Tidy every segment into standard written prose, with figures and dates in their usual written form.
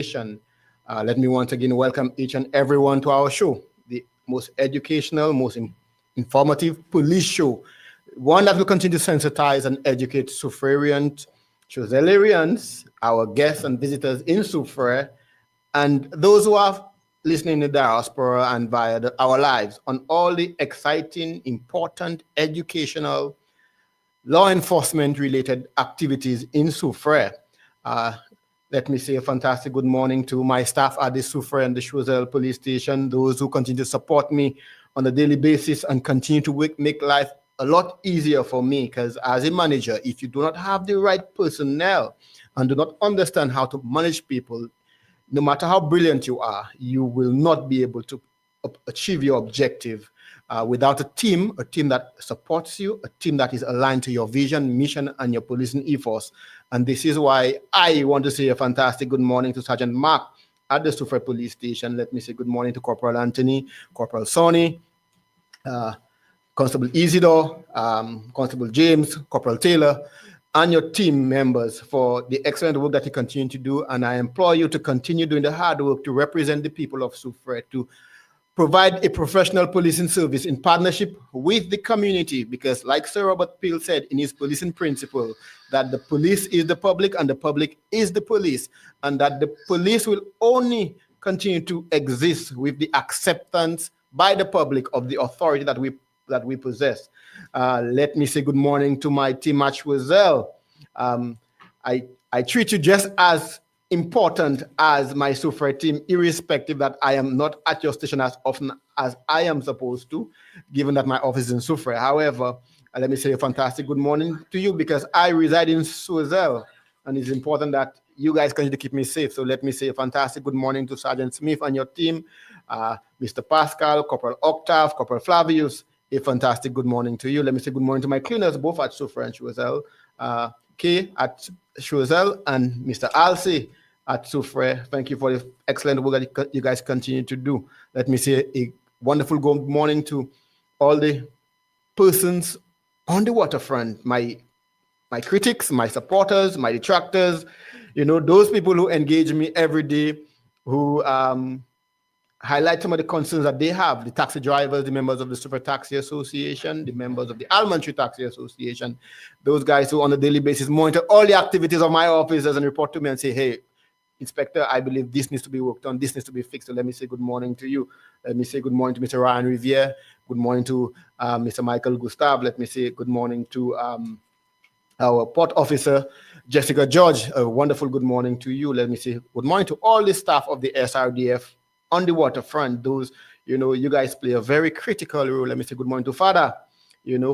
Let me once again welcome each and everyone to our show, the most educational, informative police show, one that will continue to sensitize and educate Soufrierians, Choselerians, our guests and visitors in Soufriere, and those who are listening in the diaspora and via our lives on all the exciting, important, educational, law enforcement related activities in Soufriere. Uh, Let me say a fantastic good morning to my staff at the Soufriere and the Choiseul Police Station, those who continue to support me on a daily basis and continue to make life a lot easier for me. Because as a manager, if you do not have the right personnel and do not understand how to manage people, no matter how brilliant you are, you will not be able to achieve your objective without a team that supports you, a team that is aligned to your vision, mission, and your policing ethos. And this is why I want to say a fantastic good morning to Sergeant Mark at the Soufriere Police Station. Let me say good morning to Corporal Anthony, Corporal Sonny, Constable Isidore, Constable James, Corporal Taylor, and your team members for the excellent work that you continue to do. And I implore you to continue doing the hard work to represent the people of Soufriere, to provide a professional policing service in partnership with the community, because like Sir Robert Peel said in his policing principle, that the police is the public and the public is the police, and that the police will only continue to exist with the acceptance by the public of the authority that we possess. Let me say good morning to my team at Choiseul. I treat you just as important as my Soufriere team, irrespective that I am not at your station as often as I am supposed to, given that my office is in Soufriere. However, let me say a fantastic good morning to you, because I reside in Choiseul, and it's important that you guys continue to keep me safe. So let me say a fantastic good morning to Sergeant Smith and your team, Mr. Pascal, Corporal Octave, Corporal Flavius. A fantastic good morning to you. Let me say good morning to my cleaners, both at Soufriere and Choiseul, Kay at Choiseul, and Mr. Alcy at Soufriere. Thank you for the excellent work that you guys continue to do. Let me say a wonderful good morning to all the persons on the waterfront, my critics, my supporters, my detractors, those people who engage me every day, who highlight some of the concerns that they have, the taxi drivers, the members of the Super Taxi Association, the members of the Almond Taxi Association, those guys who on a daily basis monitor all the activities of my officers and report to me and say, hey, Inspector, I believe this needs to be worked on, this needs to be fixed. So let me say good morning to you. Let me say good morning to Mr. Ryan Riviere. Good morning to Mr. Michael Gustave. Let me say good morning to our port officer, Jessica George. A wonderful good morning to you. Let me say good morning to all the staff of the SRDF on the waterfront. Those, you guys play a very critical role. Let me say good morning to Father,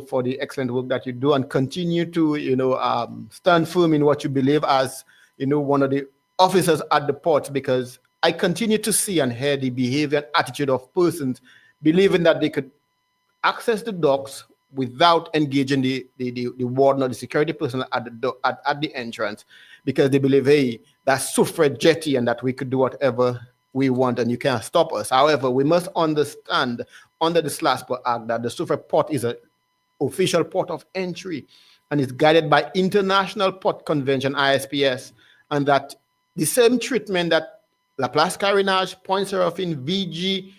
for the excellent work that you do, and continue to, stand firm in what you believe as, one of the officers at the port, because I continue to see and hear the behavior and attitude of persons believing that they could access the docks without engaging the warden or the security personnel at the entrance, because they believe, hey, that's Soufriere jetty and that we could do whatever we want and you can't stop us. However, we must understand under the SLASPO Act that the Soufriere port is an official port of entry and is guided by International Port Convention, ISPS, and that the same treatment that Laplace Carénage, Point Seraphine, VG,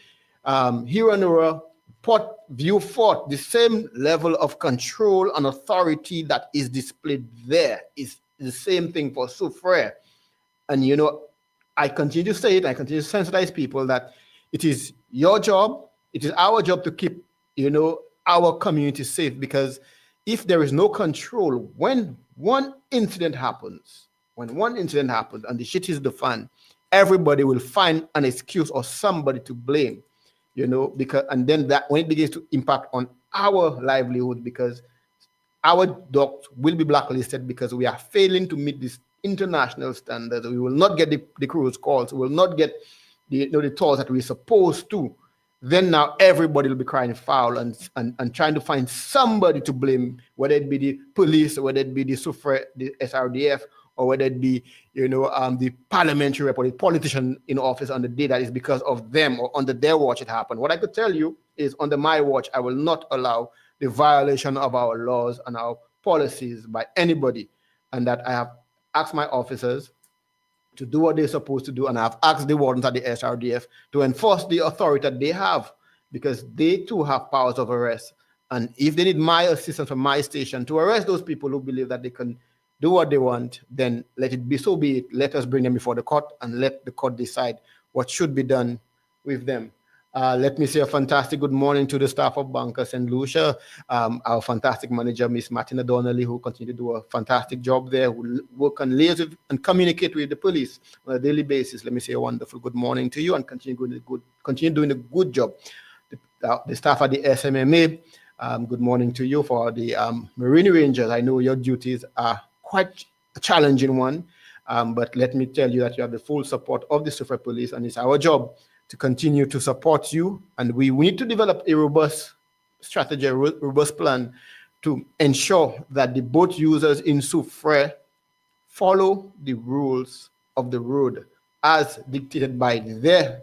Hiranura, Port View Fort, the same level of control and authority that is displayed there is the same thing for Soufriere. And I continue to say it, I continue to sensitize people that it is your job, it is our job to keep, our community safe, because if there is no control, when one incident happens and the shit hits the fan, everybody will find an excuse or somebody to blame, because, and then that when it begins to impact on our livelihood, because our docks will be blacklisted because we are failing to meet this international standards. We will not get the cruise calls. We will not get the tours that we're supposed to. Then now everybody will be crying foul and trying to find somebody to blame, whether it be the police, whether it be the Soufriere, the SRDF, or whether it be, the parliamentary rep or the politician in office on the day that is because of them or under their watch it happened. What I could tell you is under my watch, I will not allow the violation of our laws and our policies by anybody, and that I have asked my officers to do what they're supposed to do. And I've asked the wardens at the SRDF to enforce the authority that they have, because they too have powers of arrest. And if they need my assistance from my station to arrest those people who believe that they can do what they want, then let it be so be it. Let us bring them before the court and let the court decide what should be done with them. Let me say a fantastic good morning to the staff of Banker St. Lucia, our fantastic manager, Miss Martina Donnelly, who continue to do a fantastic job there, who work and liaise with and communicate with the police on a daily basis. Let me say a wonderful good morning to you and continue doing a good job. The staff at the SMMA, good morning to you. For the Marine Rangers, I know your duties are quite a challenging one, but let me tell you that you have the full support of the Soufriere Police, and it's our job to continue to support you. And we need to develop a robust strategy, a robust plan to ensure that the boat users in Soufriere follow the rules of the road as dictated by their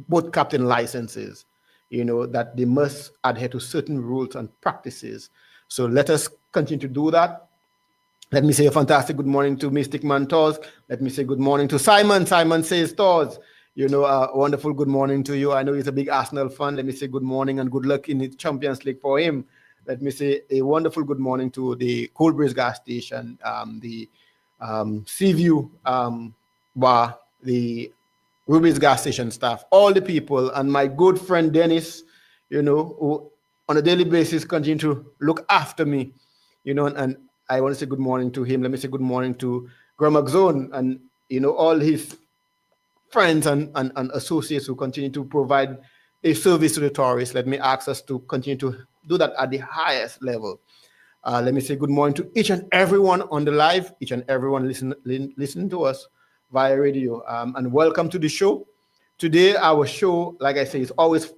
boat captain licenses, that they must adhere to certain rules and practices. So let us continue to do that. Let me say a fantastic good morning to Mystic Man Tors. Let me say good morning to Simon. Simon says Tors. A wonderful good morning to you. I know he's a big Arsenal fan. Let me say good morning and good luck in the Champions League for him. Let me say a wonderful good morning to the Coldbridge gas station, the Seaview bar, the Ruby's gas station staff, all the people, and my good friend Dennis, who on a daily basis continue to look after me, and I want to say good morning to him. Let me say good morning to Grandma Zone and, all his friends and associates who continue to provide a service to the tourists. Let me ask us to continue to do that at the highest level. Let me say good morning to each and everyone on the live, each and everyone listening to us via radio, and welcome to the show. Today, our show, like I say, is always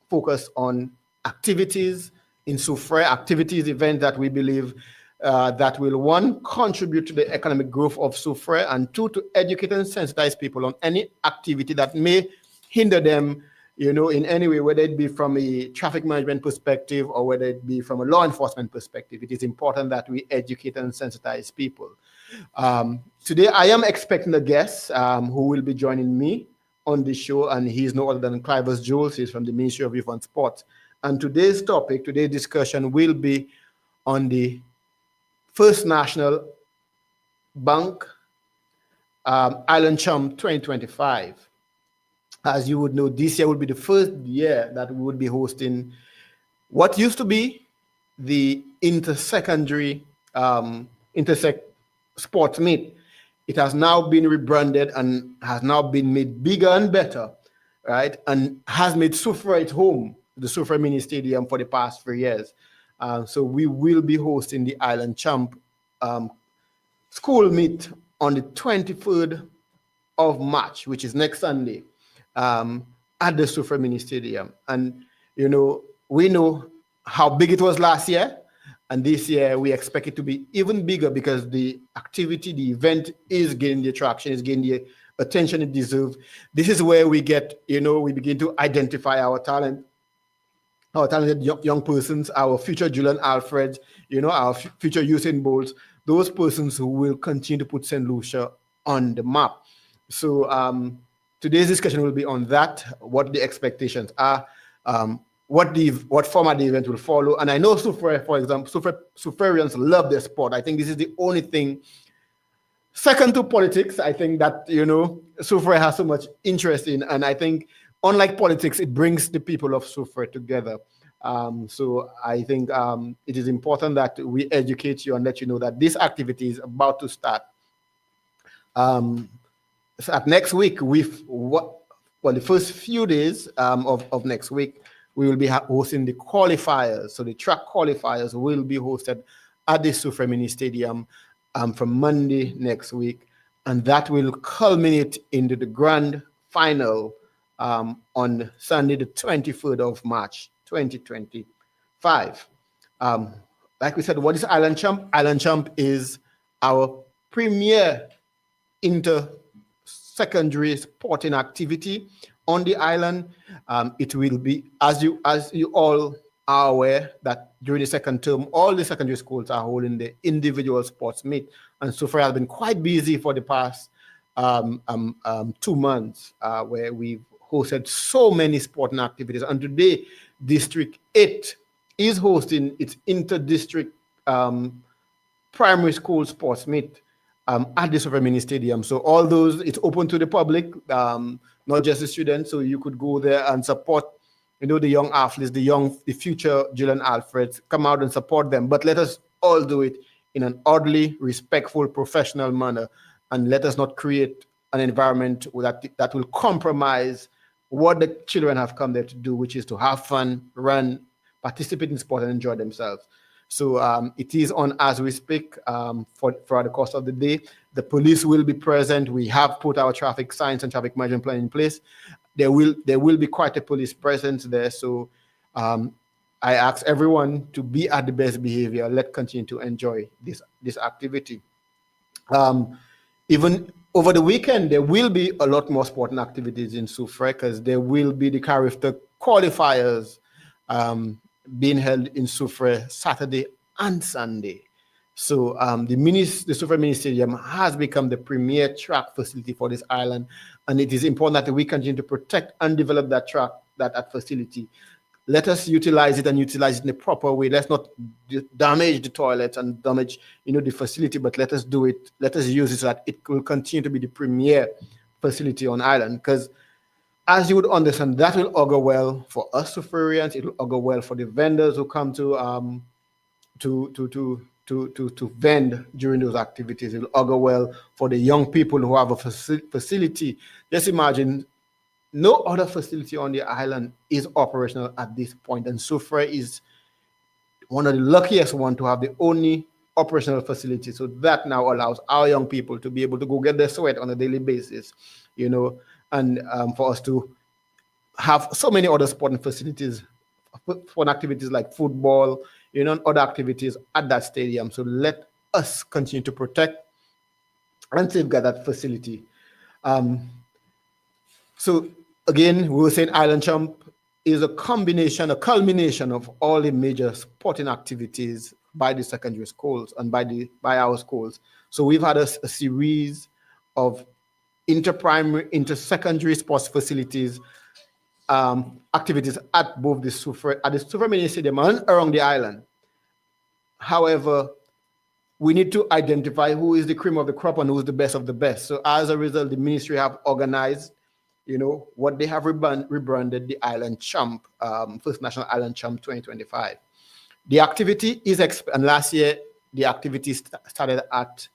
focused on activities in Soufriere, activities, events that we believe that will, one, contribute to the economic growth of Soufriere, and two, to educate and sensitize people on any activity that may hinder them, in any way, whether it be from a traffic management perspective or whether it be from a law enforcement perspective. It is important that we educate and sensitize people. Today, I am expecting a guest who will be joining me on the show, and he's no other than Clivus Jules. He's from the Ministry of Youth and Sport. And today's discussion will be on the First National Bank Island Champ 2025. As you would know, this year will be the first year that we would be hosting what used to be the intersecondary intersect sports meet. It has now been rebranded and has now been made bigger and better, right? And has made Soufriere its home, the Soufriere Mini Stadium, for the past 3 years. So we will be hosting the Island Champ school meet on the 23rd of March, which is next Sunday, at the Soufriere Mini Stadium. And, we know how big it was last year. And this year, we expect it to be even bigger because the activity, the event is gaining the attraction, is gaining the attention it deserves. This is where we get, we begin to identify our talent, our talented young persons, our future Julian Alfred, our future Usain Bolts, those persons who will continue to put St. Lucia on the map. So today's discussion will be on that, what the expectations are, what format the event will follow. And I know Soufriere, for example, Soufrierians love their sport. I think this is the only thing, second to politics, I think that, Soufriere has so much interest in. And I think, unlike politics, it brings the people of Soufriere together. So I think it is important that we educate you and let you know that this activity is about to start. At next week, the first few days of next week, we will be hosting the qualifiers. So the track qualifiers will be hosted at the Soufriere Mini Stadium from Monday next week. And that will culminate into the grand final on Sunday, the 23rd of March, 2025. Like we said, what is Island Champ? Island Champ is our premier inter-secondary sporting activity on the island. It will be, as you all are aware, that during the second term, all the secondary schools are holding the individual sports meet. And Soufriere has been quite busy for the past 2 months where we've hosted so many sporting activities. And today, District 8 is hosting its inter-district primary school sports meet at the Soufriere Mini Stadium. So all those, it's open to the public, not just the students. So you could go there and support, the young athletes, the future Julian Alfreds. Come out and support them. But let us all do it in an orderly, respectful, professional manner, and let us not create an environment that will compromise what the children have come there to do, which is to have fun, run, participate in sport, and enjoy themselves. So it is on as we speak for the course of the day. The police will be present. We have put our traffic signs and traffic management plan in place. There will be quite a police presence there. So I ask everyone to be at the best behavior. Let's continue to enjoy this activity. Even over the weekend, there will be a lot more sporting activities in Soufriere, because there will be the Carifta qualifiers being held in Soufriere Saturday and Sunday. So the Soufriere Mini Stadium has become the premier track facility for this island, and it is important that we continue to protect and develop that facility. Let us utilize it and utilize it in a proper way. Let's not damage the toilets and damage, the facility, but let us do it. Let us use it so that it will continue to be the premier facility on island. Because as you would understand, that will augur well for us Soufrierians. It will augur well for the vendors who come to vend during those activities. It will augur well for the young people who have a facility. Just imagine, no other facility on the island is operational at this point, and Soufriere is one of the luckiest ones to have the only operational facility. So that now allows our young people to be able to go get their sweat on a daily basis, and for us to have so many other sporting facilities, fun activities like football, and other activities at that stadium. So let us continue to protect and safeguard that facility. So again, we were saying Island Champ is a culmination of all the major sporting activities by the secondary schools and by our schools. So we've had a series of inter-primary, inter-secondary sports facilities, activities at both the Soufriere Mini Stadium and around the island. However, we need to identify who is the cream of the crop and who is the best of the best. So as a result, the ministry have organized, what they have rebranded the Island Champ, First National Island Champ 2025. The activity is, and last year, the activity started at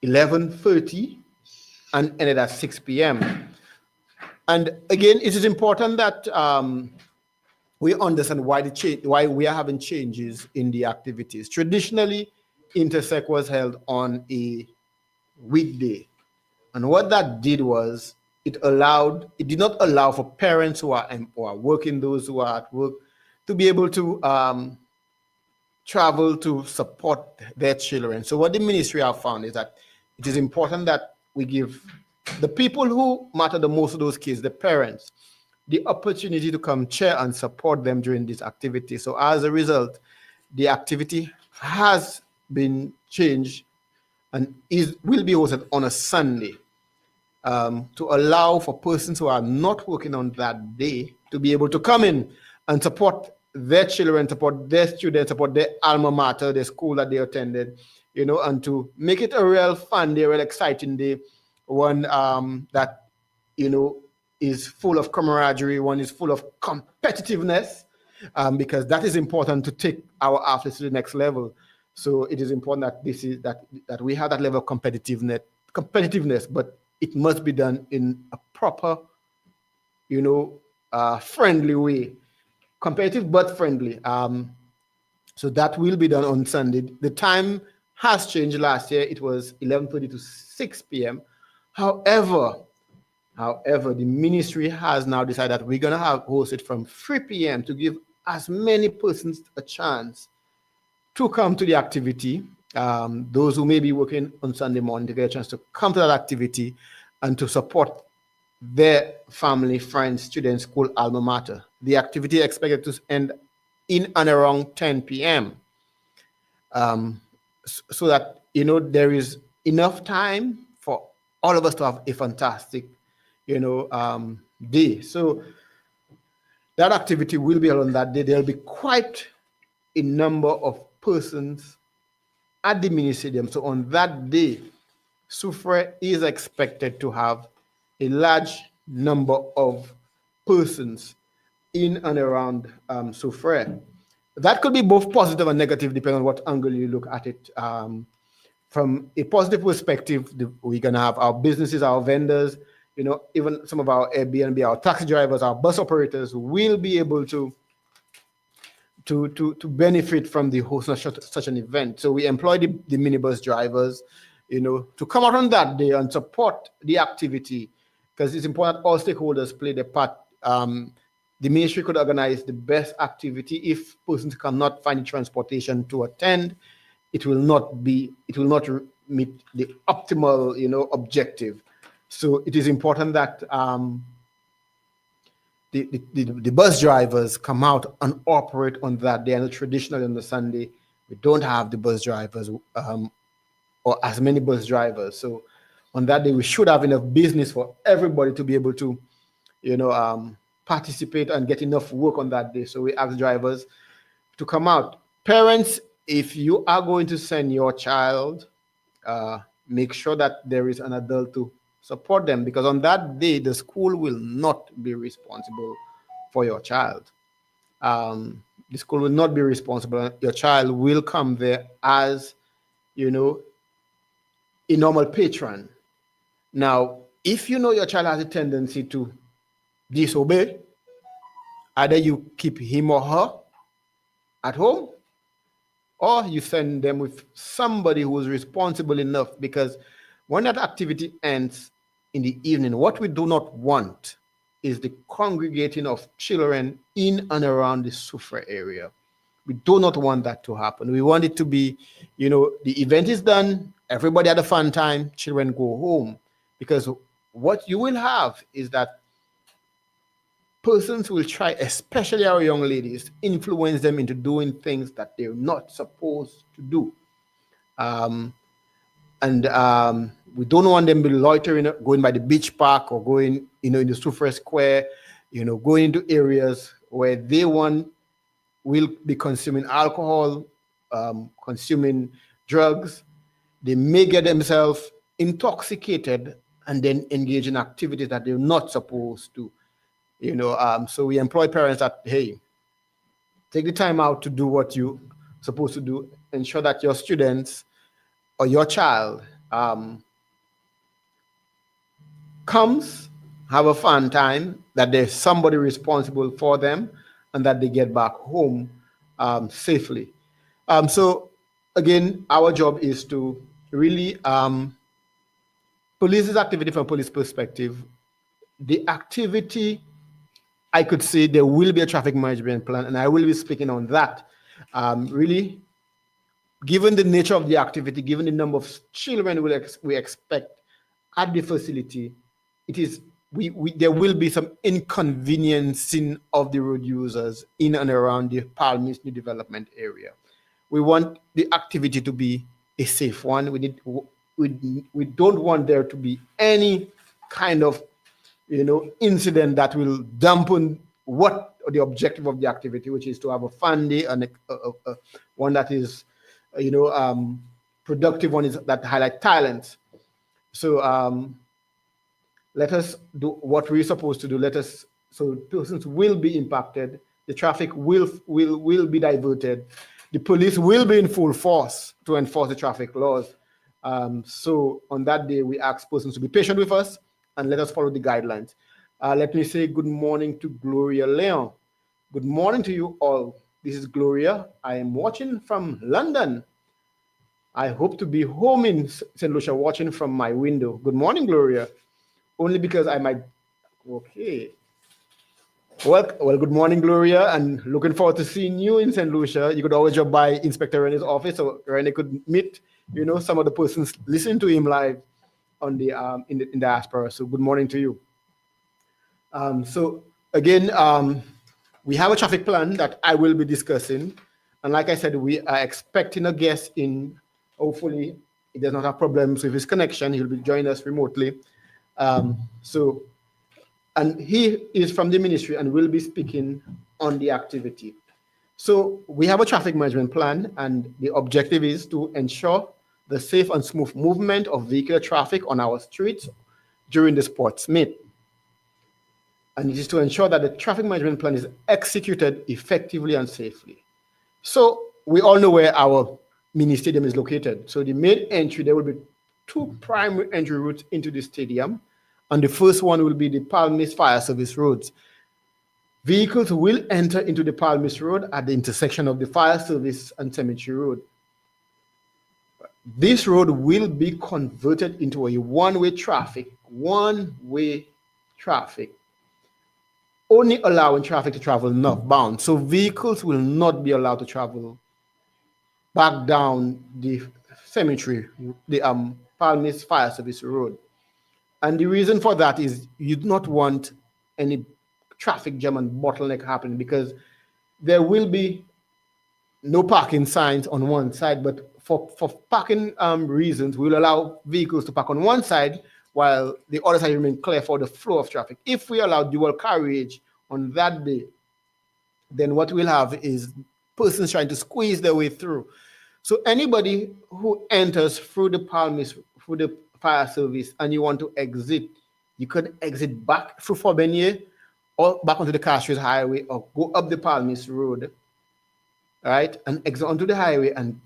11:30 and ended at 6 p.m. And again, it is important that we understand why we are having changes in the activities. Traditionally, Intersec was held on a weekday. And what that did was, it did not allow for parents who are working, those who are at work, to be able to travel to support their children. So what the ministry have found is that it is important that we give the people who matter the most to those kids, the parents, the opportunity to come cheer and support them during this activity. So as a result, the activity has been changed and will be hosted on a Sunday, to allow for persons who are not working on that day to be able to come in and support their children, support their students, support their alma mater, the school that they attended, and to make it a real fun day, a real exciting day, one that, is full of camaraderie, one is full of competitiveness, because that is important to take our athletes to the next level. So it is important that that we have that level of competitiveness, but it must be done in a proper, friendly way, competitive but friendly. So that will be done on Sunday. The time has changed. Last year it was 11:30 to 6 p.m. However, the ministry has now decided that we're going to host it from 3 p.m. to give as many persons a chance to come to the activity. Those who may be working on Sunday morning to get a chance to come to that activity and to support their family, friends, students, school, alma mater. The activity is expected to end in and around 10 p.m. So that, there is enough time for all of us to have a fantastic, day. So that activity will be on that day. There'll be quite a number of persons at the mini stadium. So on that day, Soufriere is expected to have a large number of persons in and around Soufriere. That could be both positive and negative, depending on what angle you look at it. From a positive perspective, we're going to have our businesses, our vendors, even some of our Airbnb, our taxi drivers, our bus operators will be able to benefit from the host of such an event. So we employ the minibus drivers, to come out on that day and support the activity, because it's important all stakeholders play their part. The ministry could organize the best activity. If persons cannot find transportation to attend, it will not meet the optimal, objective. So it is important that the bus drivers come out and operate on that day. And traditionally on the Sunday, we don't have the bus drivers or as many bus drivers. So on that day, we should have enough business for everybody to be able to, participate and get enough work on that day. So we ask drivers to come out. Parents, if you are going to send your child, make sure that there is an adult to support them, because on that day, the school will not be responsible for your child. The school will not be responsible. Your child will come there as, a normal patron. Now, if your child has a tendency to disobey, either you keep him or her at home, or you send them with somebody who is responsible enough, because when that activity ends in the evening, what we do not want is the congregating of children in and around the Soufriere area. We do not want that to happen. We want it to be, the event is done, everybody had a fun time, children go home, because what you will have is that persons will try, especially our young ladies, influence them into doing things that they're not supposed to do. We don't want them to be loitering, going by the beach park or going, in the Soufriere Square, going into areas where they will be consuming alcohol, consuming drugs. They may get themselves intoxicated and then engage in activities that they're not supposed to. So we employ parents that, hey, take the time out to do what you're supposed to do. Ensure that your students or your child comes, have a fun time, that there's somebody responsible for them, and that they get back home safely. So again, our job is to really police this activity from a police perspective. The activity, I could say there will be a traffic management plan, and I will be speaking on that. Really, given the nature of the activity, given the number of children we expect at the facility, there will be some inconveniencing of the road users in and around the Palmist New Development area. We want the activity to be a safe one. We don't want there to be any kind of incident that will dampen what the objective of the activity, which is to have a fun day and one that is, productive, one is that highlight talent. So let us do what we're supposed to do. So persons will be impacted. The traffic will be diverted. The police will be in full force to enforce the traffic laws. So on that day, we ask persons to be patient with us and let us follow the guidelines. Let me say good morning to Gloria Leon. Good morning to you all. This is Gloria. I am watching from London. I hope to be home in St. Lucia watching from my window. Good morning, Gloria. Only because I might, okay. Well, good morning, Gloria, and looking forward to seeing you in St. Lucia. You could always drop by Inspector Rene's office, so Rene could meet, some of the persons listening to him live on the in diaspora. So good morning to you. So again, we have a traffic plan that I will be discussing, and like I said, we are expecting a guest in hopefully he does not have problems with his connection. He'll be joining us remotely. And he is from the ministry and will be speaking on the activity. So we have a traffic management plan, and the objective is to ensure the safe and smooth movement of vehicular traffic on our streets during the sports meet. And it is to ensure that the traffic management plan is executed effectively and safely. So we all know where our mini stadium is located. So the main entry, there will be two primary entry routes into the stadium. And the first one will be the Palmis Fire Service roads. Vehicles will enter into the Palmis Road at the intersection of the Fire Service and Cemetery Road. This road will be converted into a one-way traffic, only allowing traffic to travel northbound. So vehicles will not be allowed to travel back down the cemetery, the Palmis Fire Service Road. And the reason for that is you do not want any traffic jam and bottleneck happening, because there will be no parking signs on one side, but for parking reasons, we'll allow vehicles to park on one side while the other side remain clear for the flow of traffic. If we allow dual carriage on that day, then what we'll have is persons trying to squeeze their way through. So anybody who enters through the Palmis, through the fire service, and you want to exit, you can exit back through Forbenier or back onto the Castries Highway, or go up the Palmis Road, right, and exit onto the highway and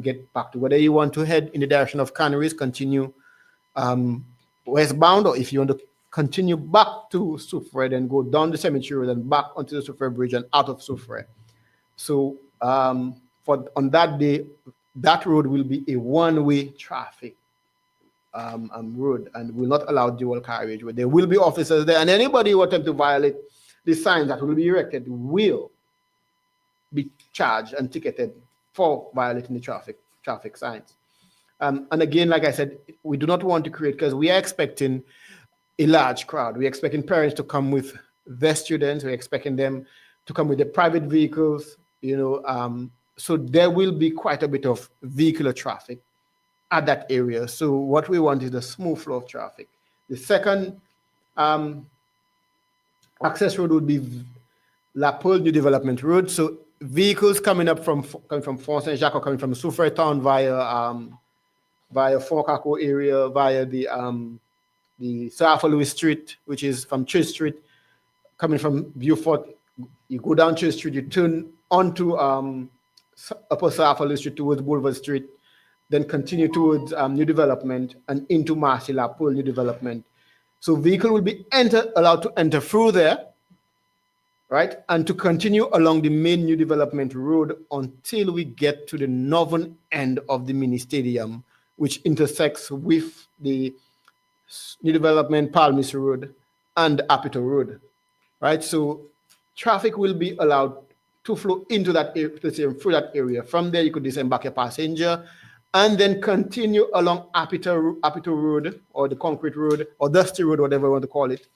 get back to whether you want to head in the direction of Canaries, continue westbound, or if you want to continue back to Soufriere, then go down the cemetery road and back onto the Soufriere Bridge and out of Soufriere. So on that day, that road will be a one-way traffic road and will not allow dual carriage. Where there will be officers there, and anybody who attempts to violate the signs that will be erected will be charged and ticketed for violating the traffic signs. And again, like I said, we do not want to create, because we are expecting a large crowd. We're expecting parents to come with their students. We're expecting them to come with their private vehicles, so there will be quite a bit of vehicular traffic at that area. So what we want is a smooth flow of traffic. The second access road would be La Pearl New Development Road. So vehicles coming from Fort Saint-Jacques or coming from Soufriere town via Fort Kako area, via the Sir Arthur Louis Street, which is from Church Street, coming from Beaufort, you go down Church Street, you turn onto Upper Sir Arthur Louis Street towards Boulevard Street, then continue towards New Development and into Marcy La Pearl New Development. So vehicle will be allowed to enter through there, right, and to continue along the main New Development Road until we get to the northern end of the mini stadium, which intersects with the New Development Palmis Road and Apito Road, right? So traffic will be allowed to flow into that through that area. From there, you could disembark your passenger and then continue along Apito Road, or the Concrete Road, or Dusty Road, whatever you want to call it,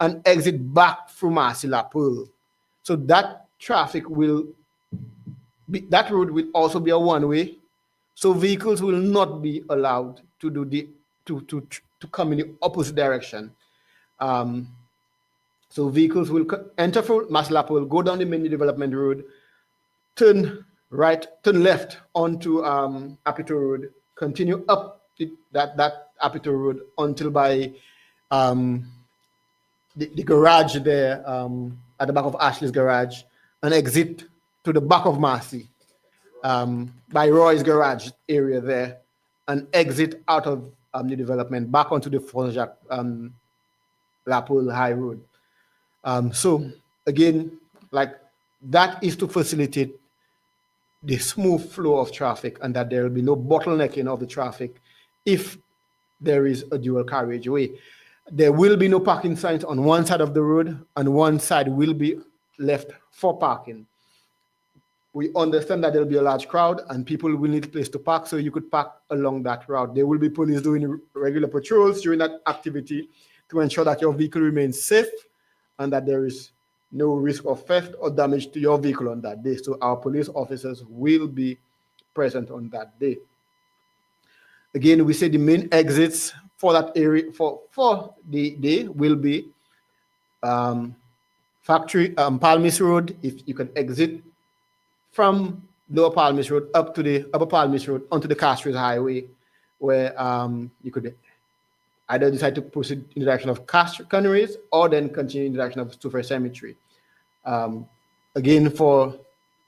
and exit back through Marcy La Pearl. So that traffic that road will also be a one-way. So vehicles will not be allowed to come in the opposite direction. So vehicles will enter through Marcy La Pearl, go down the main development road, turn left onto Apito Road, continue up that Apito Road until by the garage there at the back of Ashley's garage, and exit to the back of Marcy by Roy's garage area there, and exit out of New Development back onto the Fort Jacques La Pearl High Road. So again, like, that is to facilitate the smooth flow of traffic, and that there will be no bottlenecking of the traffic if there is a dual carriageway. There will be no parking signs on one side of the road, and one side will be left for parking. We understand that there will be a large crowd and people will need a place to park, so you could park along that route. There will be police doing regular patrols during that activity to ensure that your vehicle remains safe and that there is no risk of theft or damage to your vehicle on that day. So our police officers will be present on that day. Again, we say the main exits for that area for the day will be Factory Palmis Road. If you can exit from Lower Palmis Road up to the Upper Palmis Road onto the Castries Highway, where you could either decide to proceed in the direction of Canaries or then continue in the direction of Soufriere Cemetery. Again, for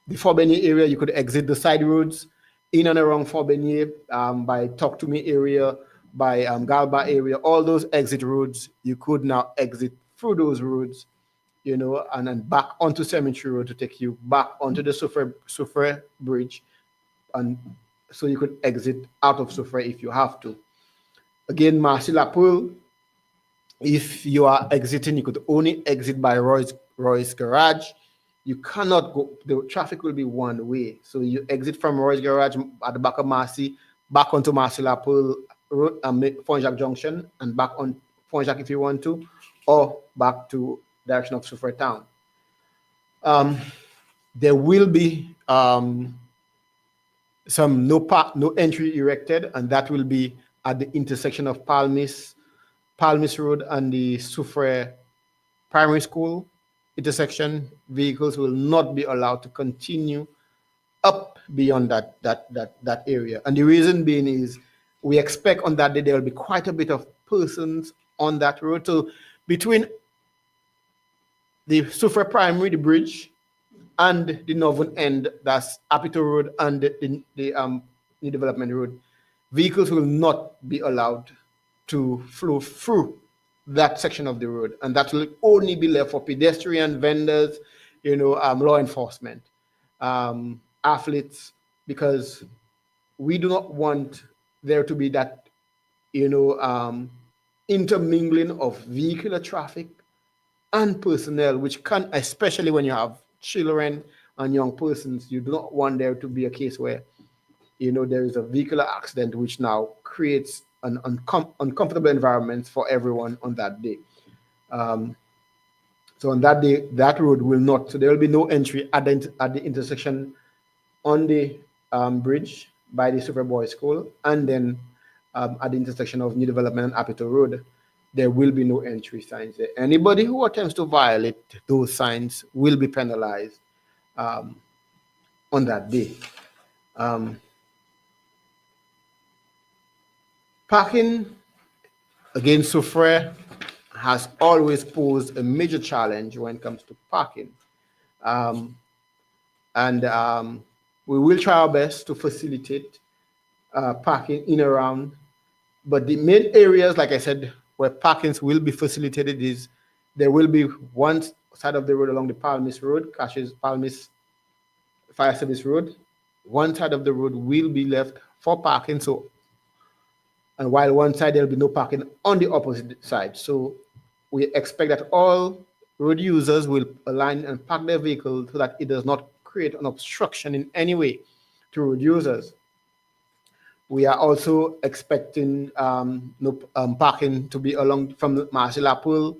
the Fort Bernier area, you could exit the side roads in and around Fort Bernier by Talk to Me area, by Galba area. All those exit roads, you could now exit through those roads, you know, and then back onto Cemetery Road to take you back onto the Soufriere Bridge. And so you could exit out of Soufriere if you have to. Again, Marcy Lapoule, if you are exiting, you could only exit by Roy's Garage. You cannot go, the traffic will be one way. So you exit from Roy's Garage at the back of Marcy, back onto Marcy Lapoule Road, Fonjac Junction, and back on Fonjac if you want to, or back to direction of Soufriere Town. There will be some no entry erected, and that will be at the intersection of Palmis Road and the Soufriere Primary School intersection. Vehicles will not be allowed to continue up beyond that area. And the reason being is we expect on that day there will be quite a bit of persons on that road. So between the Soufriere Primary, the bridge, and the northern end, that's Apito Road and the New Development Road, vehicles will not be allowed to flow through that section of the road, and that will only be left for pedestrian, vendors, you know, law enforcement, athletes, because we do not want there to be that, you know, intermingling of vehicular traffic and personnel, which can, especially when you have children and young persons, you do not want there to be a case where, you know, there is a vehicular accident, which now creates an uncomfortable environment for everyone on that day. So on that day, that road will not, so there will be no entry at the intersection on the bridge by the Soufriere Boys School, and then at the intersection of New Development and Apito Road, there will be no entry signs there. Anybody who attempts to violate those signs will be penalized on that day. Parking, again, Soufriere has always posed a major challenge when it comes to parking. We will try our best to facilitate parking in and around, but the main areas, like I said, where parkings will be facilitated is there will be one side of the road along the Palmis Road, Palmis Fire Service Road. One side of the road will be left for parking. So, and while one side there will be no parking on the opposite side. So we expect that all road users will align and park their vehicle so that it does not create an obstruction in any way to road users. We are also expecting parking to be along from Marcy Lapoule,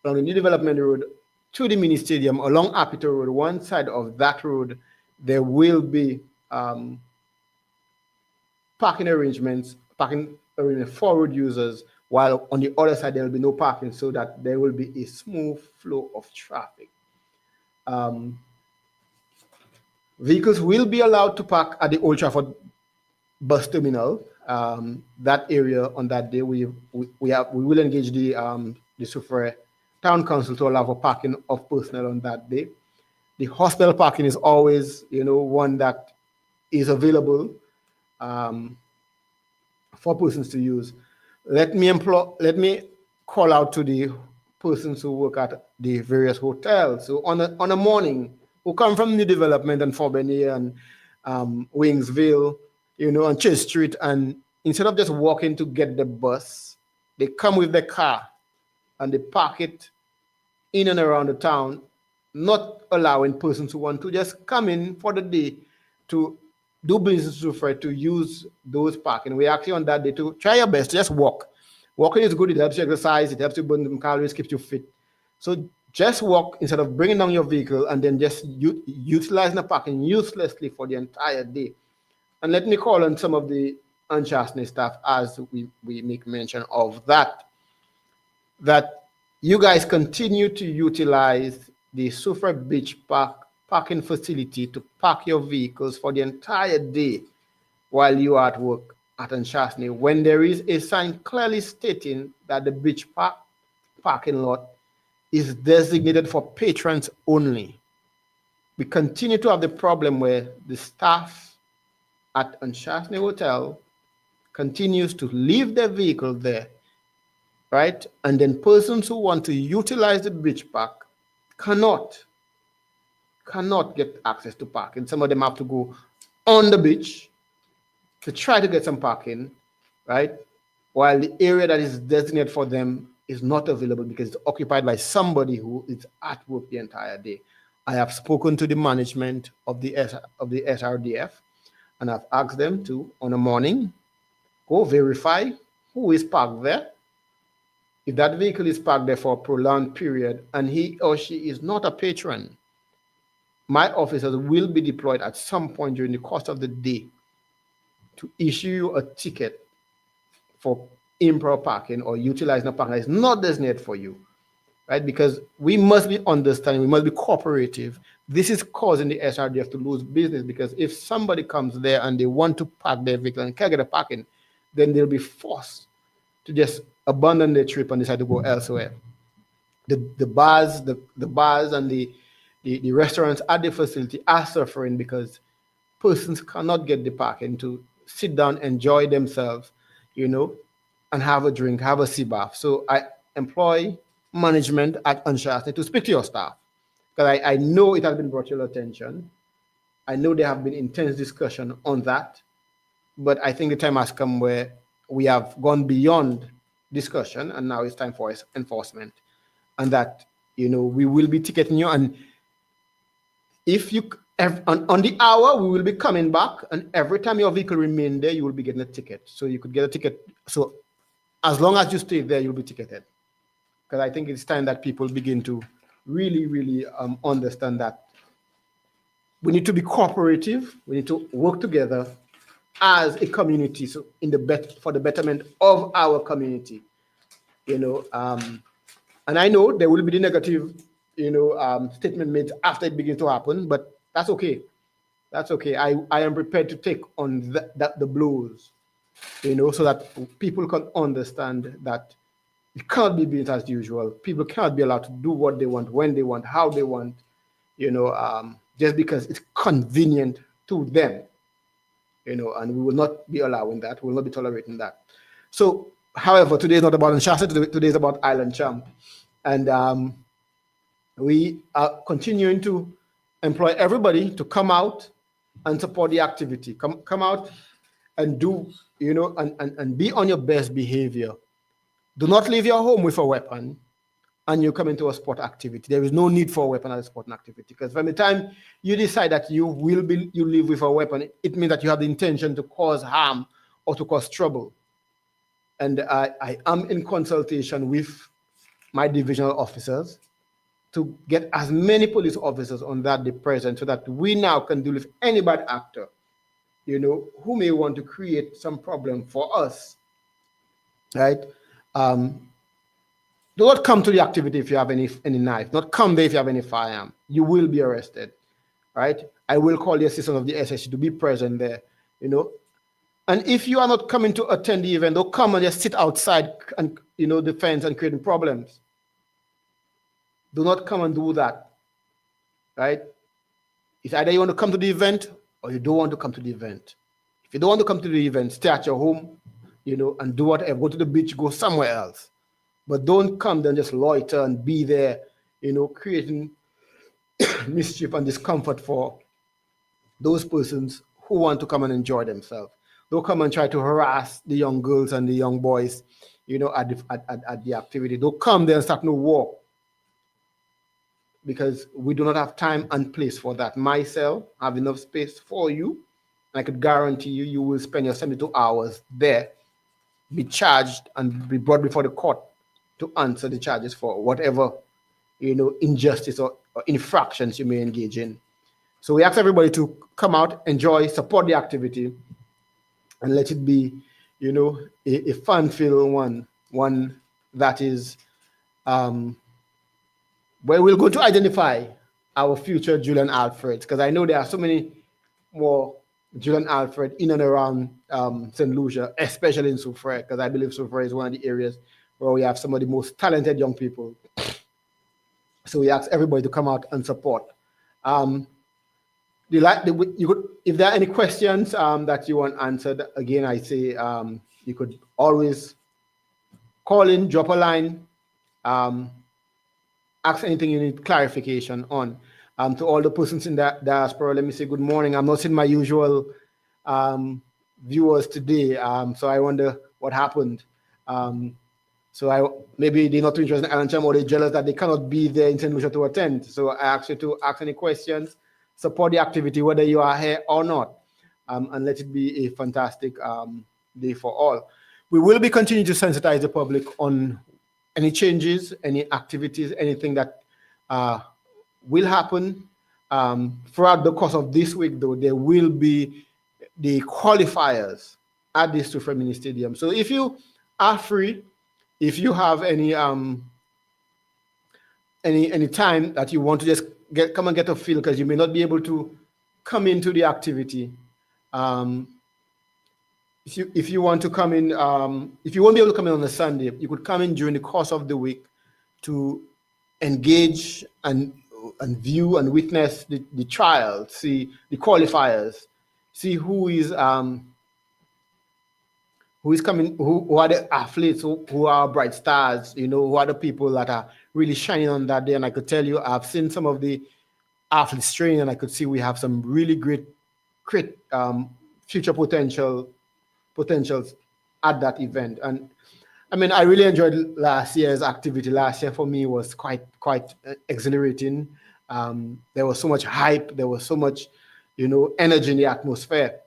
along the New Development Road to the mini stadium, along Apito Road. One side of that road, there will be parking arrangements for road users, while on the other side there will be no parking, so that there will be a smooth flow of traffic. Vehicles will be allowed to park at the Old Trafford bus terminal. That area on that day, we will engage the Soufriere Town Council to allow for parking of personnel on that day. The hospital parking is always, you know, one that is available for persons to use. Let me call out to the persons who work at the various hotels. So on a morning, who come from New Development and Fort Bernier and Wingsville, you know, on Chase Street, and instead of just walking to get the bus, they come with their car and they park it in and around the town, not allowing persons who want to just come in for the day to do business to use those parking. We actually on that day to try your best to just walk. Walking is good, it helps you exercise, it helps you burn some calories, keeps you fit. So just walk instead of bringing down your vehicle and then just utilizing the parking uselessly for the entire day. And let me call on some of the unchastened staff, as we make mention of that, that you guys continue to utilize the Soufriere Beach parking facility to park your vehicles for the entire day while you are at work at Unchastened, when there is a sign clearly stating that the beach parking lot is designated for patrons only. We continue to have the problem where the staff at Unchastened Hotel continues to leave their vehicle there, right? And then persons who want to utilize the beach park cannot get access to parking. Some of them have to go on the beach to try to get some parking, right? While the area that is designated for them is not available because it's occupied by somebody who is at work the entire day. I have spoken to the management of the SRDF, and I've asked them to, on a morning, go verify who is parked there. If that vehicle is parked there for a prolonged period and he or she is not a patron, my officers will be deployed at some point during the course of the day to issue you a ticket for improper parking or utilizing a parking that is not designated for you, right? Because we must be understanding, we must be cooperative. This is causing the SRDF to lose business, because if somebody comes there and they want to park their vehicle and can't get a parking, then they'll be forced to just abandon their trip and decide to go elsewhere. The bars and the restaurants at the facility are suffering because persons cannot get the parking to sit down, enjoy themselves, and have a drink, have a sea bath. So I employ management at Unchastened to speak to your staff, because I know it has been brought to your attention. I know there have been intense discussion on that, but I think the time has come where we have gone beyond discussion and now it's time for enforcement, and that, we will be ticketing you. And if you, on the hour, we will be coming back, and every time your vehicle remains there, you will be getting a ticket. So you could get a ticket. So as long as you stay there, you'll be ticketed. Because I think it's time that people begin to really, really understand that we need to be cooperative. We need to work together as a community, so for the betterment of our community, and I know there will be the negative, statement made after it begins to happen, but that's okay. That's okay. I am prepared to take on the blows, so that people can understand that it can't be business as usual. People can't be allowed to do what they want, when they want, how they want, just because it's convenient to them. And we will not be allowing that. We will not be tolerating that. So, however, today is not about Unchastened. Today is about Island Champ. And we are continuing to employ everybody to come out and support the activity. Come out and do, and be on your best behavior. Do not leave your home with a weapon and you come into a sport activity. There is no need for a weapon at a sporting activity, because from the time you decide that you live with a weapon, it means that you have the intention to cause harm or to cause trouble. And I am in consultation with my divisional officers to get as many police officers on that day present, so that we now can deal with any bad actor, who may want to create some problem for us, right? Do not come to the activity if you have any knife. Not come there if you have any firearm. You will be arrested, right? I will call the assistant of the SSC to be present there, And if you are not coming to attend the event, don't come and just sit outside and, the fence and creating problems. Do not come and do that, right? It's either you want to come to the event or you don't want to come to the event. If you don't want to come to the event, stay at your home, and do whatever. Go to the beach, go somewhere else. But don't come there and just loiter and be there, creating mischief and discomfort for those persons who want to come and enjoy themselves. Don't come and try to harass the young girls and the young boys, at the activity. Don't come there and start no war, because we do not have time and place for that. Myself, I have enough space for you, and I could guarantee you will spend your 72 hours there, be charged and be brought before the court to answer the charges for whatever, injustice or infractions you may engage in. So we ask everybody to come out, enjoy, support the activity, and let it be, a fun-filled one that is where we're going to identify our future Julian Alfred, because I know there are so many more Julian Alfred in and around St. Lucia, especially in Soufriere, because I believe Soufriere is one of the areas where we have some of the most talented young people. So we ask everybody to come out and support. If there are any questions that you want answered, again, I say you could always call in, drop a line, ask anything you need clarification on. To all the persons in the diaspora, let me say good morning. I'm not seeing my usual viewers today, so I wonder what happened. Maybe they're not too interested in Island Champ, or they're jealous that they cannot be there in St. Lucia to attend. So I ask you to ask any questions, support the activity, whether you are here or not, and let it be a fantastic day for all. We will be continuing to sensitize the public on any changes, any activities, anything that will happen. Throughout the course of this week, though, there will be the qualifiers at the Soufriere Mini Stadium. So if you are free, if you have any time that you want to just come and get a feel, because you may not be able to come into the activity. If you want to come in, if you won't be able to come in on a Sunday, you could come in during the course of the week to engage and view and witness the trial, see the qualifiers, see who is coming, who are the athletes, who are bright stars, who are the people that are really shining on that day. And I could tell you, I've seen some of the athletes train, and I could see we have some really great future potentials at that event. And I mean, I really enjoyed last year's activity. Last year for me was quite exhilarating. There was so much hype. There was so much, energy in the atmosphere.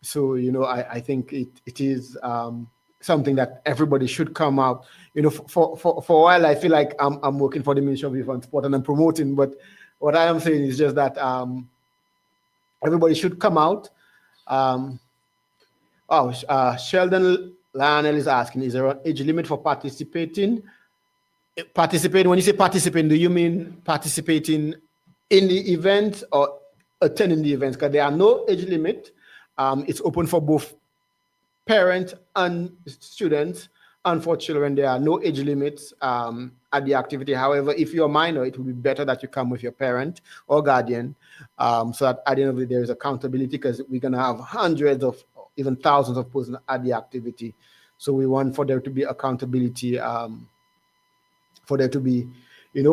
So, I think it is something that everybody should come out. For a while, I feel like I'm working for the Ministry of Youth and Sport and I'm promoting, but what I am saying is just that everybody should come out. Sheldon Lionel is asking, is there an age limit for participating? When you say participating, do you mean participating in the event or attending the events? Because there are no age limit. It's open for both parents and students, and for children, there are no age limits at the activity. However, if you're a minor, it would be better that you come with your parent or guardian, so that at the end of the day, there is accountability, because we're going to have hundreds of, even thousands of persons at the activity. So we want for there to be accountability, for there to be,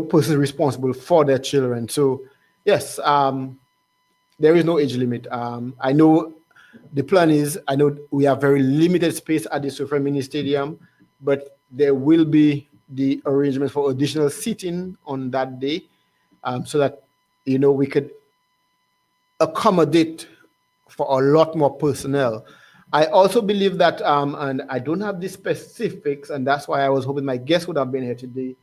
persons responsible for their children. So yes, there is no age limit. I know the plan is, I know we have very limited space at the Soufriere Mini Stadium, but there will be the arrangement for additional seating on that day, so that, we could accommodate for a lot more personnel. I also believe that, and I don't have the specifics, and that's why I was hoping my guest would have been here today.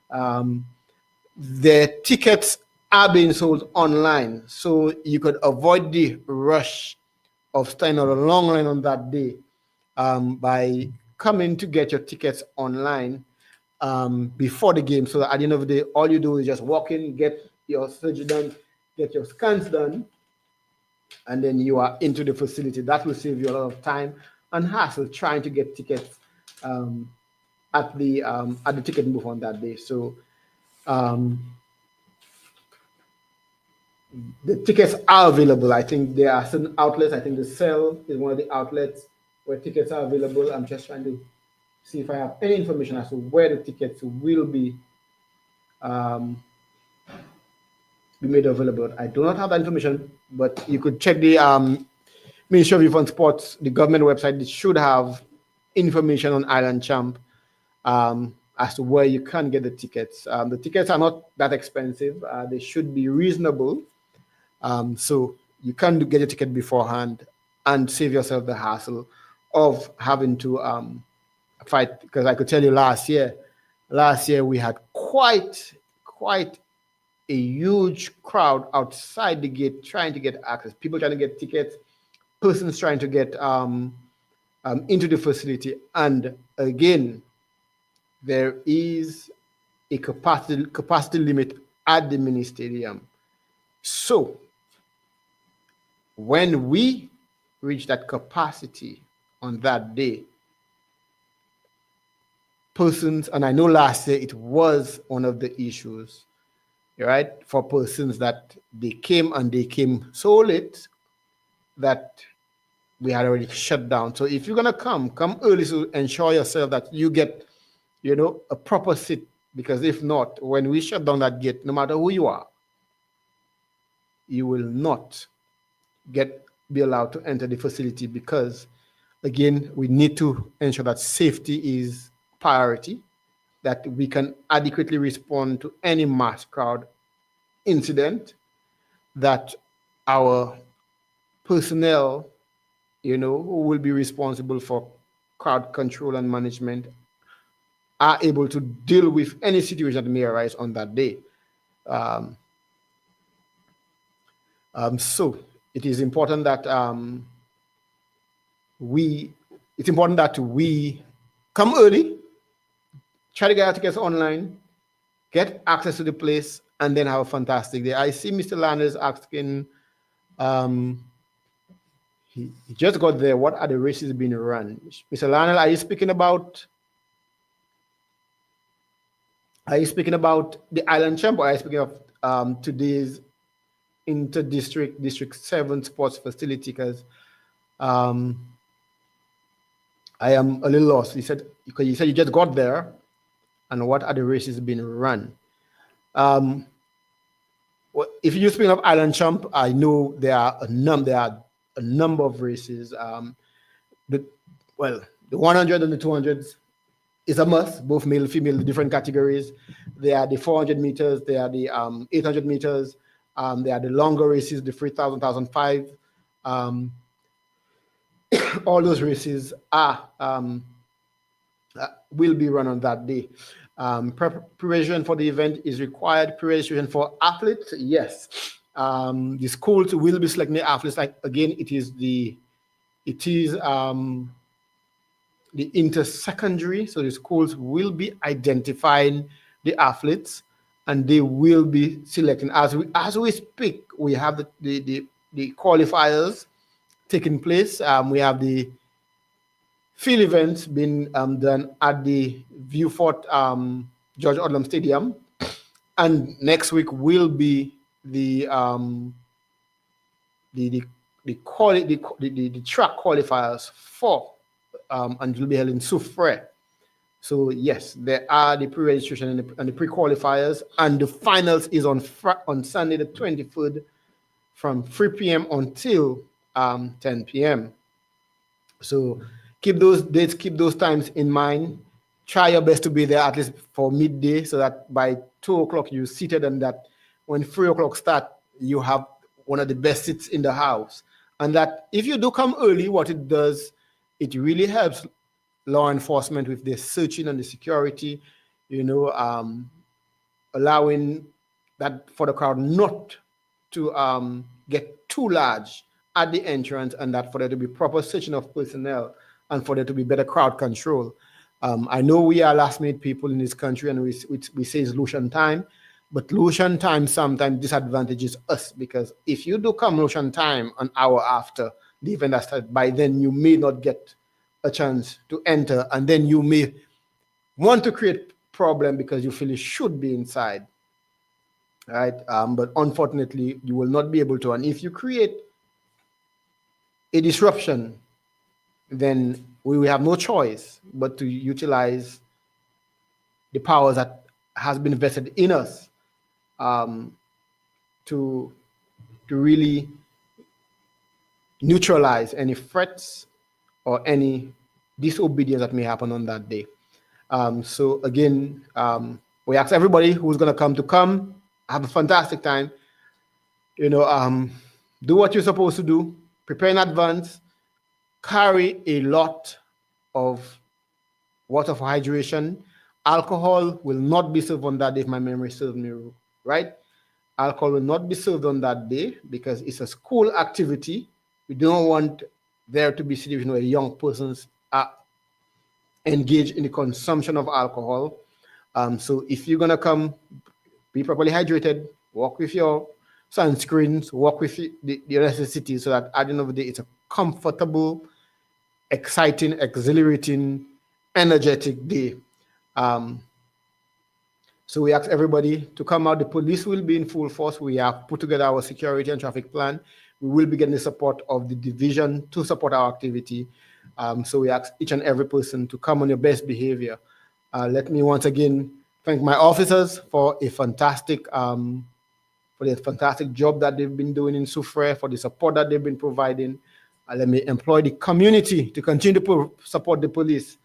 The tickets are being sold online, so you could avoid the rush of standing on a long line on that day by coming to get your tickets online before the game. So at the end of the day, all you do is just walk in, get your surgery done, get your scans done, and then you are into the facility. That will save you a lot of time and hassle trying to get tickets at the ticket booth on that day. So the tickets are available. I think there are certain outlets. I think the Cell is one of the outlets where tickets are available. I'm just trying to see if I have any information as to where the tickets will be made available. I do not have that information, but you could check the Ministry of Youth and Sports, the government website. It should have information on Island Champ as to where you can get the tickets. The tickets are not that expensive. They should be reasonable. So you can get your ticket beforehand and save yourself the hassle of having to fight. Because I could tell you last year we had quite a huge crowd outside the gate trying to get access. People trying to get tickets, persons trying to get into the facility. And again, there is a capacity limit at the mini stadium. So when we reach that capacity on that day, persons, and I know last year it was one of the issues, right, for persons that they came so late that we had already shut down. So if you're gonna come early to ensure yourself that you get, a proper seat, because if not, when we shut down that gate, no matter who you are, you will not be allowed to enter the facility, because again, we need to ensure that safety is priority, that we can adequately respond to any mass crowd incident, that our personnel, who will be responsible for crowd control and management, are able to deal with any situation that may arise on that day. So it is important that we come early, try to get our tickets online, get access to the place, and then have a fantastic day. I see Mr. Landers asking, he just got there, what are the races being run? Mr. Landers, are you speaking about the Island Champ, or are you speaking of today's District 7 sports facility? Because I am a little lost. Because you said you just got there, and what are the races being run? If you're speaking of Island Champ, I know there are a number of races. The 100 and the 200s is a must, both male and female, different categories. There are the 400 meters, there are the 800 meters, there are the longer races, the 3,000, 1,005. All those races will be run on that day. Preparation for the event is required. Preparation for athletes, yes. The schools will be selecting the athletes. Like again, it is the inter-secondary. So the schools will be identifying the athletes, and they will be selecting. As we speak, we have the qualifiers taking place. We have the field events being done at the Viewfort George Odlum Stadium, and next week will be the track qualifiers for and it will be held in Soufriere. So yes, there are the pre-registration and the pre-qualifiers, and the finals is on Sunday the 23rd from 3 p.m. until 10 p.m. So keep those dates, keep those times in mind. Try your best to be there at least for midday, so that by 2 o'clock you're seated, and that when 3 o'clock start, you have one of the best seats in the house. And that if you do come early, what it does, it really helps law enforcement with the searching and the security, allowing that for the crowd not to get too large at the entrance, and that for there to be proper searching of personnel, and for there to be better crowd control. I know we are last-minute people in this country, and we say it's Lucian time, but Lucian time sometimes disadvantages us, because if you do come Lucian time an hour after the event has started, by then you may not get a chance to enter, and then you may want to create problem because you feel you should be inside, right? But unfortunately, you will not be able to. And if you create a disruption, then we will have no choice but to utilize the powers that has been vested in us to really neutralize any threats or any disobedience that may happen on that day. So again, we ask everybody who's going to come, have a fantastic time. Do what you're supposed to do, prepare in advance, carry a lot of water for hydration. Alcohol will not be served on that day, if my memory serves me right. Alcohol will not be served on that day because it's a school activity. We don't want there to be situation where young persons engage in the consumption of alcohol. So if you're gonna come, be properly hydrated, walk with your sunscreens, walk with the necessities, so that at the end of the day, it's a comfortable, exciting, exhilarating, energetic day. Um, so we ask everybody to come out. The police will be in full force. We have put together our security and traffic plan. We will be getting the support of the division to support our activity. So we ask each and every person to come on your best behavior. Let me once again thank my officers for a fantastic job that they've been doing in Soufriere, for the support that they've been providing. Let me employ the community to continue to support the police,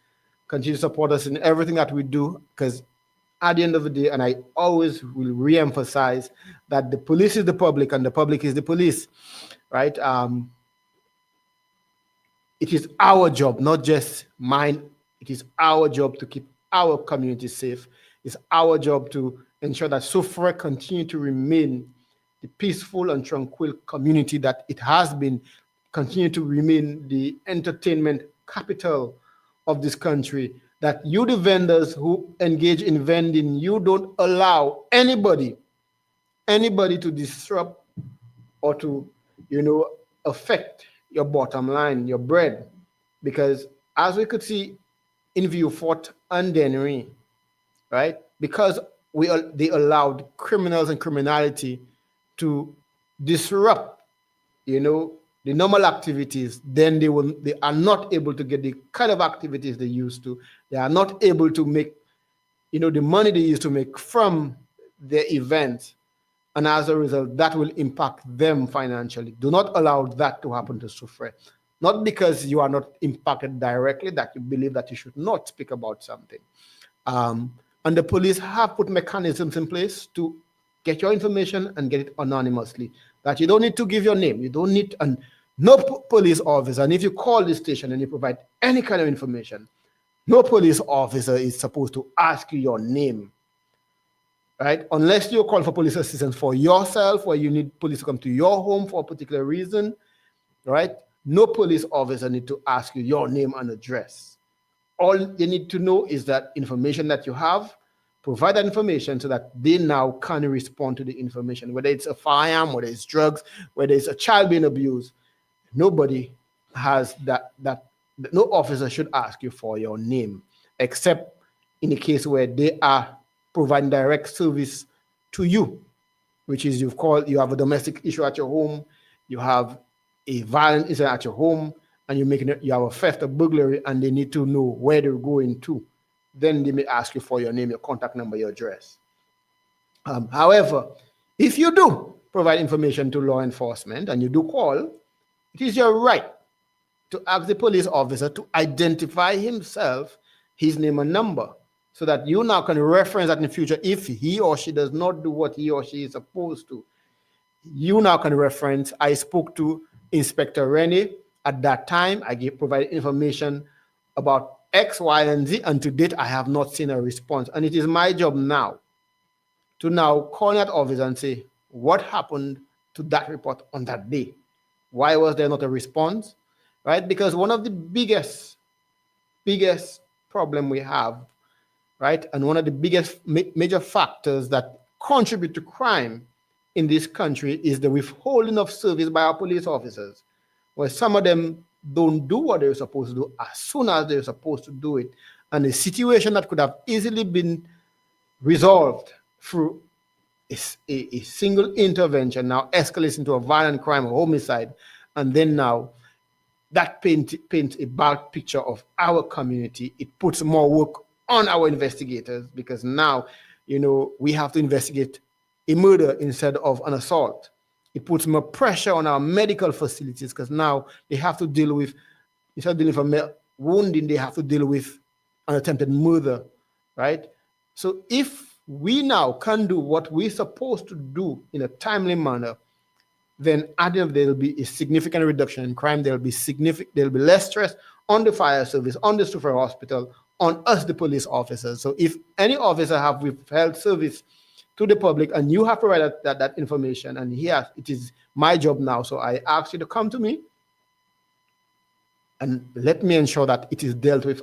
continue to support us in everything that we do, because at the end of the day, and I always will re-emphasize that the police is the public and the public is the police, right? It is our job, not just mine. It is our job to keep our community safe. It's our job to ensure that Soufriere continue to remain the peaceful and tranquil community that it has been, continue to remain the entertainment capital of this country, that you, the vendors who engage in vending, you don't allow anybody to disrupt or to, affect your bottom line, your bread. Because as we could see in Vieux-Fort and Dennery, right? Because they allowed criminals and criminality to disrupt, the normal activities, then they are not able to get the kind of activities they used to. They are not able to make, the money they used to make from their events. And as a result, that will impact them financially. Do not allow that to happen to Soufriere. Not because you are not impacted directly, that you believe that you should not speak about something. And the police have put mechanisms in place to get your information and get it anonymously. That you don't need to give your name. You don't need, and no police officer, and if you call the station and you provide any kind of information, no police officer is supposed to ask you your name, right? Unless you call for police assistance for yourself, or you need police to come to your home for a particular reason, right? No police officer need to ask you your name and address. All they need to know is that information that you have, provide that information so that they now can respond to the information, whether it's a firearm, whether it's drugs, whether it's a child being abused. Nobody has no officer should ask you for your name, except in the case where they are providing direct service to you, which is you have a domestic issue at your home, you have a violent incident at your home, and you have a theft or burglary, and they need to know where they're going to. Then they may ask you for your name, your contact number, your address. However, if you do provide information to law enforcement and you do call, it is your right to ask the police officer to identify himself, his name and number, so that you now can reference that in the future. If he or she does not do what he or she is supposed to, you now can reference, I spoke to Inspector Rene at that time. I provided information about X, Y, and Z, and to date, I have not seen a response. And it is my job now to call that officer and say, what happened to that report on that day? Why was there not a response? Right? Because one of the biggest problem we have, right, and one of the biggest major factors that contribute to crime in this country is the withholding of service by our police officers, where some of them don't do what they're supposed to do as soon as they're supposed to do it. And a situation that could have easily been resolved through a single intervention now escalates into a violent crime or homicide. And then now that paints a bad picture of our community. It puts more work on our investigators, because now, we have to investigate a murder instead of an assault. It puts more pressure on our medical facilities, because now they have to deal with, instead of dealing with wounding, they have to deal with an attempted murder, right? So if we now can do what we're supposed to do in a timely manner, then at the end of the day, there'll be a significant reduction in crime. There'll be less stress on the fire service, on the Soufriere hospital, on us, the police officers. So if any officer have withheld service to the public and you have provided that information, and it is my job now. So I ask you to come to me and let me ensure that it is dealt with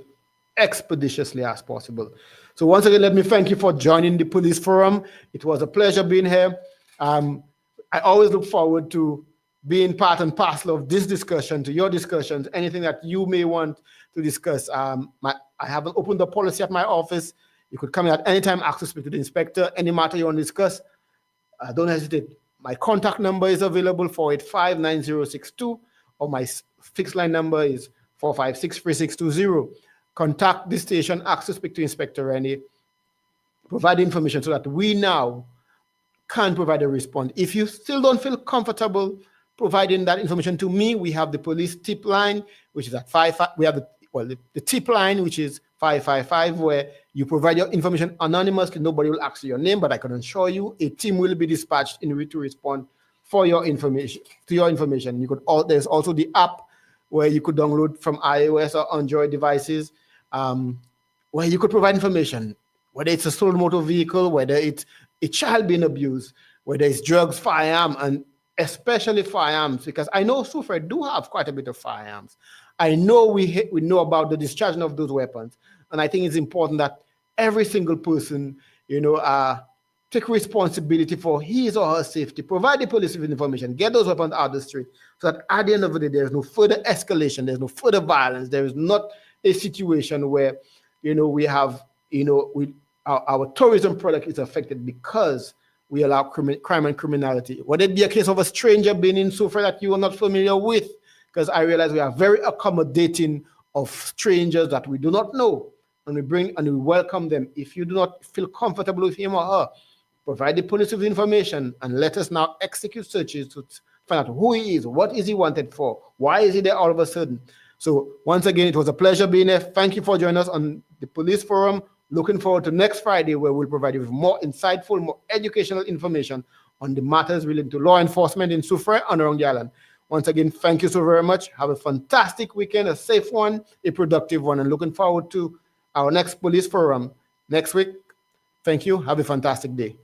expeditiously as possible. So once again, let me thank you for joining the Police Forum. It was a pleasure being here. I always look forward to being part and parcel of this discussion, to your discussions, anything that you may want to discuss. I haven't opened the policy at my office. You could come in at any time, ask to speak to the inspector, any matter you want to discuss. Don't hesitate. My contact number is available, 485-9062, or my fixed line number is 456-3620. Contact the station, ask to speak to Inspector Rene, provide information so that we now can provide a response. If you still don't feel comfortable providing that information to me, we have the police tip line, which is at 55. We have the tip line, which is 555, where you provide your information anonymously. Nobody will ask you your name, but I can assure you a team will be dispatched in to respond for your information. To your information, there's also the app where you could download from iOS or Android devices, where you could provide information, whether it's a stolen motor vehicle, whether it's a child being abused, whether it's drugs, firearms, and especially firearms, because I know Soufriere do have quite a bit of firearms. I know we know about the discharging of those weapons, and I think it's important that every single person, take responsibility for his or her safety, provide the police with information, get those weapons out of the street, so that at the end of the day, there's no further escalation, there's no further violence, there is not a situation where, we have, our tourism product is affected because we allow crime and criminality. Would it be a case of a stranger being in Soufriere that you are not familiar with? Because I realize we are very accommodating of strangers that we do not know, and we bring and we welcome them. If you do not feel comfortable with him or her, provide the police with information and let us now execute searches to find out who he is, what is he wanted for, why is he there all of a sudden. So once again, it was a pleasure being here. Thank you for joining us on the Police Forum. Looking forward to next Friday, where we'll provide you with more insightful, more educational information on the matters related to law enforcement in Soufriere and around the island. Once again, thank you so very much. Have a fantastic weekend, a safe one, a productive one, and looking forward to our next Police Forum next week. Thank you. Have a fantastic day.